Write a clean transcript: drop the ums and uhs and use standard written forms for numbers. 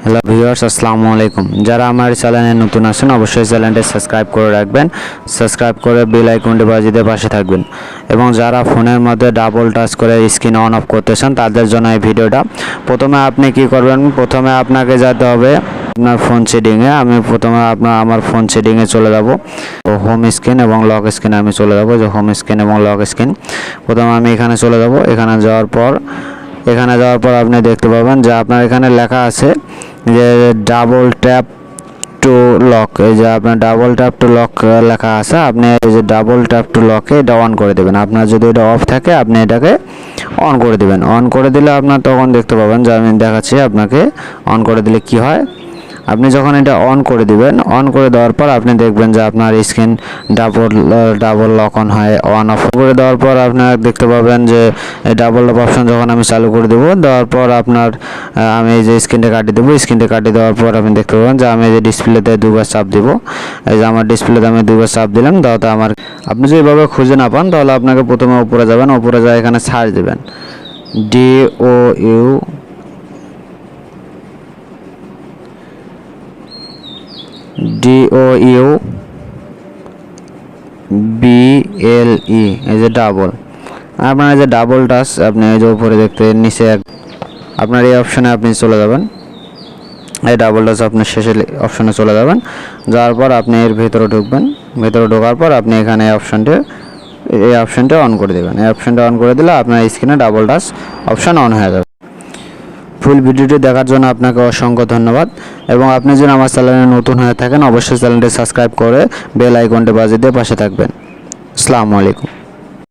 Hello viewers, আসসালামু আলাইকুম। যারা আমার চ্যানেলে নতুন আছেন অবশ্যই চ্যানেলটি সাবস্ক্রাইব করে রাখবেন। সাবস্ক্রাইব করে বেল আইকনটি বাজিয়ে দিয়ে পাশে থাকবেন। এবং যারা ফোনের মধ্যে ডাবল টাচ করে স্ক্রিন অন অফ করতে চান তাদের জন্য এই ভিডিওটা। প্রথমে আপনি কি করবেন, প্রথমে আপনাকে যেতে হবে আপনার ফোন সেটিংয়ে। আমি প্রথমে আমার ফোন সেটিংয়ে চলে যাব। হোম স্ক্রিন এবং লক স্ক্রিনে আমি চলে যাব। যে হোম স্ক্রিন এবং লক স্ক্রিন প্রথমে আমি এখানে চলে যাব। এখানে যাওয়ার পর আপনি দেখতে পাবেন যে আপনার এখানে লেখা আছে যে ডাবল ট্যাপ টু লক। এই যে আপনার ডাবল ট্যাপ টু লক লেখা আছে, আপনি এই যে ডাবল ট্যাপ টু লকে এটা অন করে দেবেন। আপনার যদি এটা অফ থাকে আপনি এটাকে অন করে দেবেন। অন করে দিলে আপনার তখন দেখতে পাবেন যে আমি দেখাচ্ছি আপনাকে অন করে দিলে কি হয়। আপনি যখন এটা অন করে দিবেন, অন করে দেওয়ার পর আপনি দেখবেন যে আপনার স্ক্রিন ডাবল লক অন হয়। অন অফ করে দেওয়ার পর আপনার দেখতে পাবেন যে ডাবল লক অপশন যখন আমি চালু করে দেবো, দেওয়ার পর আপনার আমি এই যে স্ক্রিনটা কাটিয়ে দেবো। স্ক্রিনটা কাটিয়ে দেওয়ার পর আপনি দেখতে পাবেন যে আমি এই যে ডিসপ্লেতে দুবার চাপ দিব। এই যে আমার ডিসপ্লেতে আমি দুবার চাপ দিলাম, তাহলে আমার আপনি যদি এভাবে খুঁজে না পান তাহলে আপনাকে প্রথমে উপরে যাবেন। উপরে যায় এখানে সার্চ দেবেন DOUBLE, এই যে ডাবল। আপনার এই যে ডাবল টাচ আপনি এই যে উপরে দেখতে নিচে আপনার এই অপশনে আপনি চলে যাবেন। এই ডাবল টাচ আপনি শেষে অপশনে চলে যাবেন। যাওয়ার পর আপনি এর ভিতরে ঢুকবেন। ভিতরে ঢোকার পর আপনি এখানে এই অপশনটা অন করে দেবেন। এই অপশনটা অন করে দিলে আপনার স্ক্রিনে ডাবল টাচ অপশন অন হয়ে যাবে। ফুল ভিডিওটি দেখার জন্য আপনাকে অসংখ্য ধন্যবাদ। এবং আপনি যদি আমার চ্যানেলে নতুন হয়ে থাকেন অবশ্যই চ্যানেলটি সাবস্ক্রাইব করে বেল আইকনটি বাজিয়ে দিয়ে পাশে থাকবেন। আসসালামু আলাইকুম।